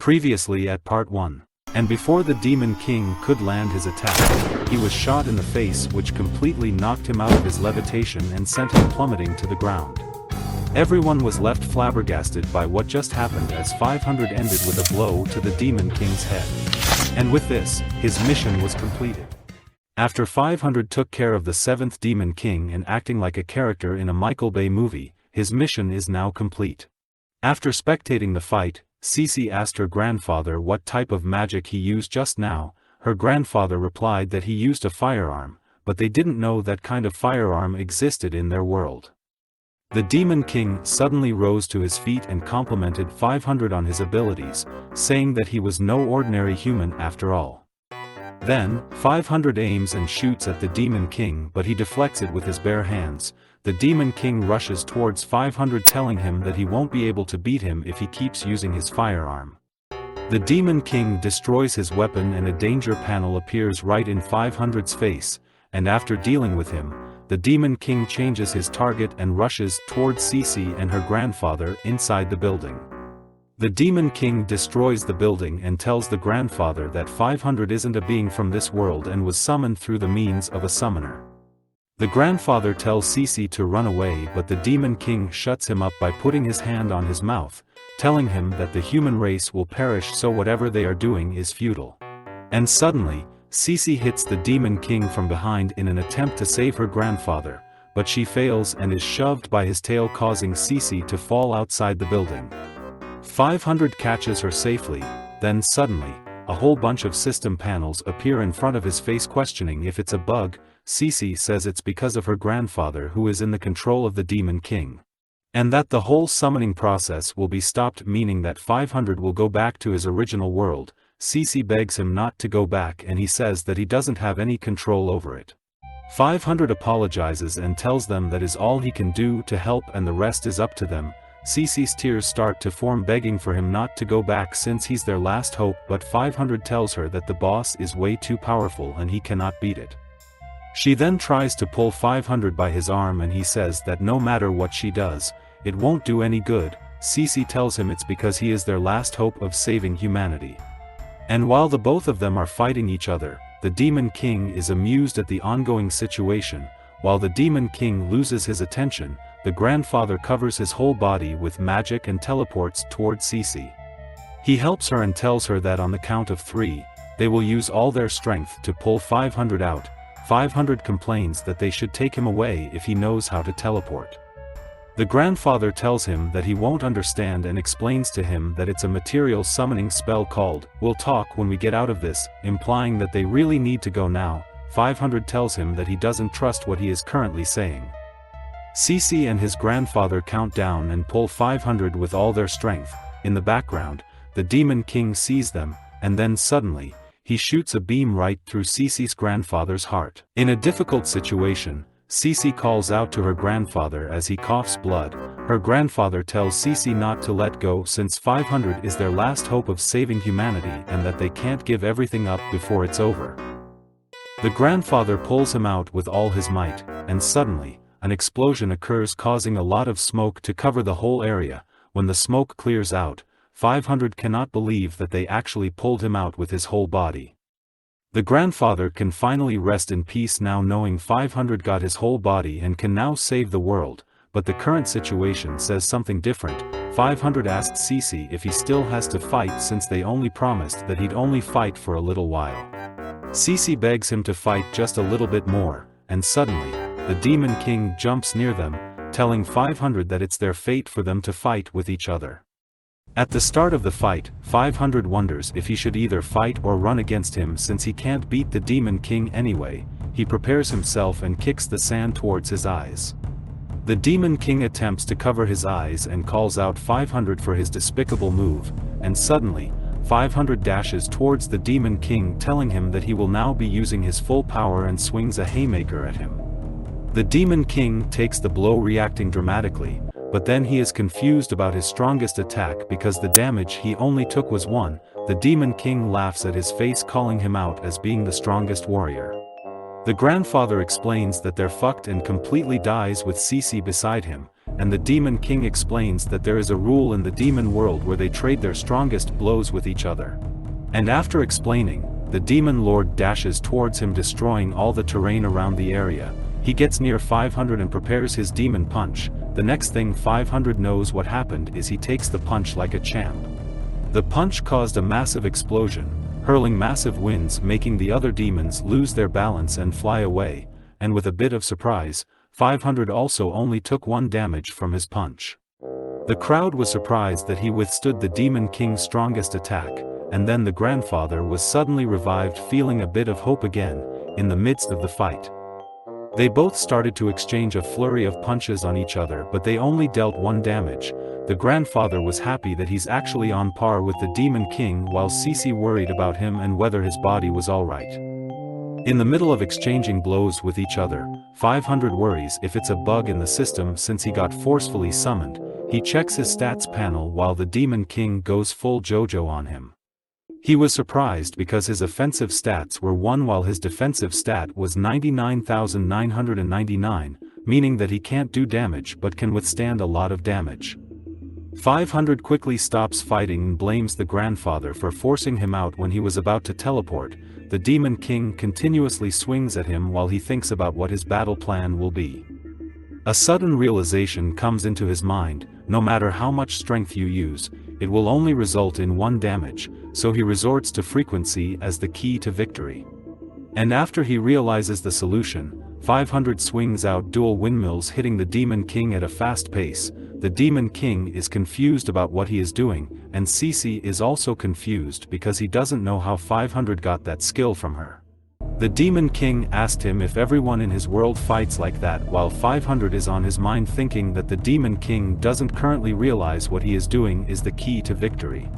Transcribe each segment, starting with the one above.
Previously at part 1. And before the Demon King could land his attack, he was shot in the face, which completely knocked him out of his levitation and sent him plummeting to the ground. Everyone was left flabbergasted by what just happened, as 500 ended with a blow to the Demon King's head. And with this, his mission was completed. After 500 took care of the 7th Demon King and acting like a character in a Michael Bay movie, his mission is now complete. After spectating the fight, Cece asked her grandfather what type of magic he used just now. Her grandfather replied that he used a firearm, but they didn't know that kind of firearm existed in their world. The Demon King suddenly rose to his feet and complimented 500 on his abilities, saying that he was no ordinary human after all. Then, 500 aims and shoots at the Demon King, but he deflects it with his bare hands. The Demon King rushes towards 500, telling him that he won't be able to beat him if he keeps using his firearm. The Demon King destroys his weapon and a danger panel appears right in 500's face, and after dealing with him, the Demon King changes his target and rushes towards Cece and her grandfather inside the building. The Demon King destroys the building and tells the grandfather that 500 isn't a being from this world and was summoned through the means of a summoner. The grandfather tells Cece to run away, but the Demon King shuts him up by putting his hand on his mouth, telling him that the human race will perish, so whatever they are doing is futile. And suddenly, Cece hits the Demon King from behind in an attempt to save her grandfather, but she fails and is shoved by his tail, causing Cece to fall outside the building. 500 catches her safely, then suddenly, a whole bunch of system panels appear in front of his face, questioning if it's a bug. Cece says it's because of her grandfather, who is in the control of the Demon King, and that the whole summoning process will be stopped, meaning that 500 will go back to his original world. Cece begs him not to go back and he says that he doesn't have any control over it. 500 apologizes and tells them that is all he can do to help and the rest is up to them. Cece's tears start to form, begging for him not to go back since he's their last hope, but 500 tells her that the boss is way too powerful and he cannot beat it. She then tries to pull 500 by his arm and he says that no matter what she does, it won't do any good. Cece tells him it's because he is their last hope of saving humanity. And while the both of them are fighting each other, the Demon King is amused at the ongoing situation. While the Demon King loses his attention, the grandfather covers his whole body with magic and teleports towards Cece. He helps her and tells her that on the count of 3, they will use all their strength to pull 500 out. 500 complains that they should take him away if he knows how to teleport. The grandfather tells him that he won't understand and explains to him that it's a material summoning spell called "We'll talk when we get out of this," implying that they really need to go now. 500 tells him that he doesn't trust what he is currently saying. Cece and his grandfather count down and pull 500 with all their strength. In the background, the Demon King sees them, and then suddenly, he shoots a beam right through Cece's grandfather's heart. In a difficult situation, Cece calls out to her grandfather as he coughs blood. Her grandfather tells Cece not to let go since 500 is their last hope of saving humanity and that they can't give everything up before it's over. The grandfather pulls him out with all his might, and suddenly, an explosion occurs, causing a lot of smoke to cover the whole area. When the smoke clears out, 500 cannot believe that they actually pulled him out with his whole body. The grandfather can finally rest in peace now, knowing 500 got his whole body and can now save the world, but the current situation says something different. 500 asks Cece if he still has to fight since they only promised that he'd only fight for a little while. Cece begs him to fight just a little bit more, and suddenly, the Demon King jumps near them, telling 500 that it's their fate for them to fight with each other. At the start of the fight, 500 wonders if he should either fight or run against him since he can't beat the Demon King anyway. He prepares himself and kicks the sand towards his eyes. The Demon King attempts to cover his eyes and calls out 500 for his despicable move, and suddenly, 500 dashes towards the Demon King, telling him that he will now be using his full power and swings a haymaker at him. The Demon King takes the blow, reacting dramatically, but then he is confused about his strongest attack because the damage he only took was 1. The Demon King laughs at his face, calling him out as being the strongest warrior. The grandfather explains that they're fucked and completely dies with Cece beside him, and the Demon King explains that there is a rule in the demon world where they trade their strongest blows with each other. And after explaining, the Demon Lord dashes towards him, destroying all the terrain around the area. He gets near 500 and prepares his demon punch. The next thing 500 knows what happened is he takes the punch like a champ. The punch caused a massive explosion, hurling massive winds, making the other demons lose their balance and fly away, and with a bit of surprise, 500 also only took 1 damage from his punch. The crowd was surprised that he withstood the Demon King's strongest attack, and then the grandfather was suddenly revived, feeling a bit of hope again, in the midst of the fight. They both started to exchange a flurry of punches on each other, but they only dealt 1 damage. The grandfather was happy that he's actually on par with the Demon King, while Cece worried about him and whether his body was alright. In the middle of exchanging blows with each other, 500 worries if it's a bug in the system since he got forcefully summoned. He checks his stats panel while the Demon King goes full JoJo on him. He was surprised because his offensive stats were 1 while his defensive stat was 99,999, meaning that he can't do damage but can withstand a lot of damage. 500 quickly stops fighting and blames the grandfather for forcing him out when he was about to teleport. The Demon King continuously swings at him while he thinks about what his battle plan will be. A sudden realization comes into his mind: no matter how much strength you use, it will only result in 1 damage, so he resorts to frequency as the key to victory. And after he realizes the solution, 500 swings out dual windmills, hitting the Demon King at a fast pace. The Demon King is confused about what he is doing, and Cece is also confused because he doesn't know how 500 got that skill from her. The Demon King asked him if everyone in his world fights like that, while 500 is on his mind thinking that the Demon King doesn't currently realize what he is doing is the key to victory.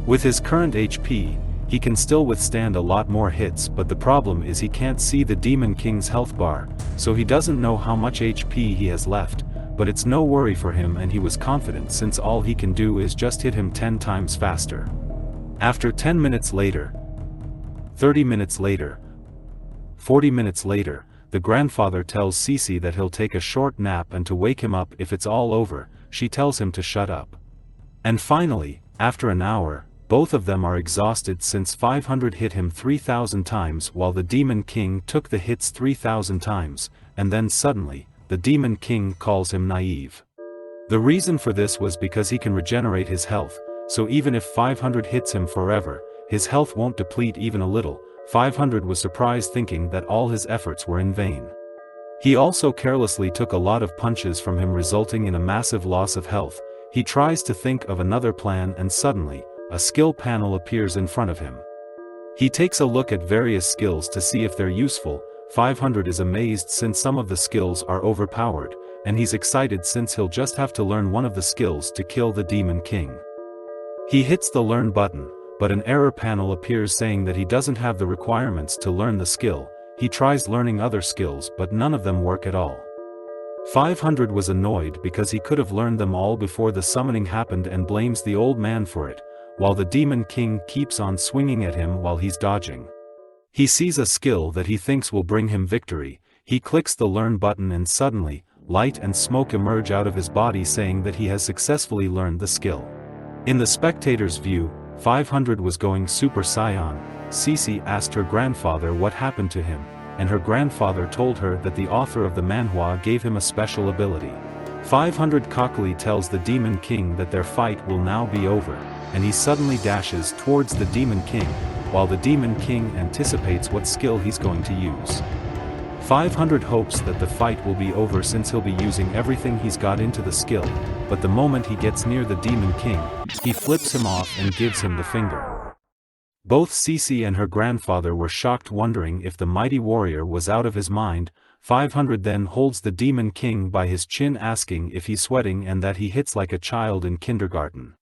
With his current HP, he can still withstand a lot more hits, but the problem is he can't see the Demon King's health bar, so he doesn't know how much HP he has left, but it's no worry for him, and he was confident since all he can do is just hit him 10 times faster. After 10 minutes later, 30 minutes later, 40 minutes later, the grandfather tells Cece that he'll take a short nap and to wake him up if it's all over. She tells him to shut up. And finally, after an hour, both of them are exhausted since 500 hit him 3,000 times while the Demon King took the hits 3,000 times, and then suddenly, the Demon King calls him naive. The reason for this was because he can regenerate his health, so even if 500 hits him forever, his health won't deplete even a little. 500 was surprised, thinking that all his efforts were in vain. He also carelessly took a lot of punches from him, resulting in a massive loss of health. He tries to think of another plan, and suddenly, a skill panel appears in front of him. He takes a look at various skills to see if they're useful. 500 is amazed since some of the skills are overpowered, and he's excited since he'll just have to learn one of the skills to kill the Demon King. He hits the learn button, but an error panel appears saying that he doesn't have the requirements to learn the skill. He tries learning other skills, but none of them work at all. 500 was annoyed because he could have learned them all before the summoning happened and blames the old man for it, while the Demon King keeps on swinging at him while he's dodging. He sees a skill that he thinks will bring him victory. He clicks the learn button and suddenly, light and smoke emerge out of his body saying that he has successfully learned the skill. In the spectator's view, 500 was going Super Saiyan. Cece asked her grandfather what happened to him, and her grandfather told her that the author of the manhwa gave him a special ability. 500 cockily tells the Demon King that their fight will now be over, and he suddenly dashes towards the Demon King, while the Demon King anticipates what skill he's going to use. 500 hopes that the fight will be over since he'll be using everything he's got into the skill, but the moment he gets near the Demon King, he flips him off and gives him the finger. Both Cece and her grandfather were shocked, wondering if the mighty warrior was out of his mind. 500 then holds the Demon King by his chin, asking if he's sweating and that he hits like a child in kindergarten.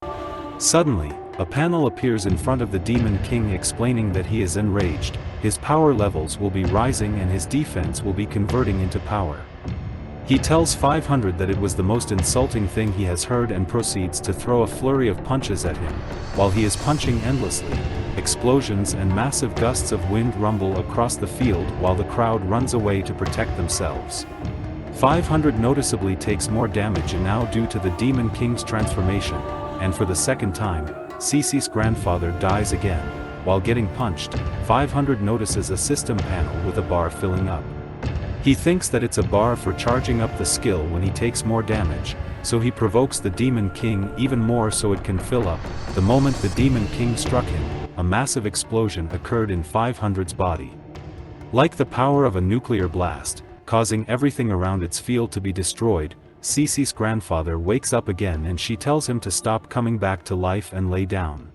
Suddenly, a panel appears in front of the Demon King explaining that he is enraged, his power levels will be rising and his defense will be converting into power. He tells 500 that it was the most insulting thing he has heard and proceeds to throw a flurry of punches at him. While he is punching endlessly, explosions and massive gusts of wind rumble across the field while the crowd runs away to protect themselves. 500 noticeably takes more damage and now due to the Demon King's transformation, and for the second time, Cece's grandfather dies again. While getting punched, 500 notices a system panel with a bar filling up. He thinks that it's a bar for charging up the skill when he takes more damage, so he provokes the Demon King even more so it can fill up. The moment the Demon King struck him, a massive explosion occurred in 500's body. Like the power of a nuclear blast, causing everything around its field to be destroyed, Cece's grandfather wakes up again and she tells him to stop coming back to life and lay down.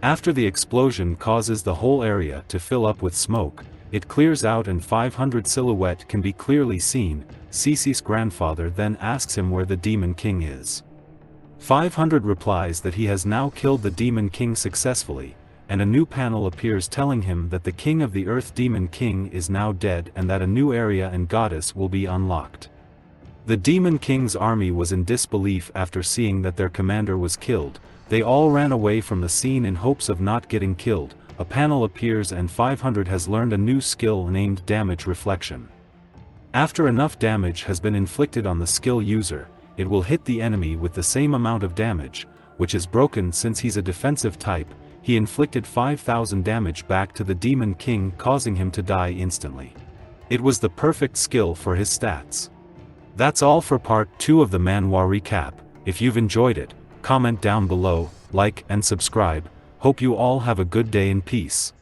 After the explosion causes the whole area to fill up with smoke, it clears out and 500's silhouette can be clearly seen. Cece's grandfather then asks him where the Demon King is. 500 replies that he has now killed the Demon King successfully, and a new panel appears telling him that the King of the Earth Demon King is now dead and that a new area and goddess will be unlocked. The Demon King's army was in disbelief after seeing that their commander was killed. They all ran away from the scene in hopes of not getting killed. A panel appears and 500 has learned a new skill named Damage Reflection. After enough damage has been inflicted on the skill user, it will hit the enemy with the same amount of damage, which is broken since he's a defensive type. He inflicted 5,000 damage back to the Demon King, causing him to die instantly. It was the perfect skill for his stats. That's all for part 2 of the manhwa recap. If you've enjoyed it, comment down below, like and subscribe. Hope you all have a good day in peace.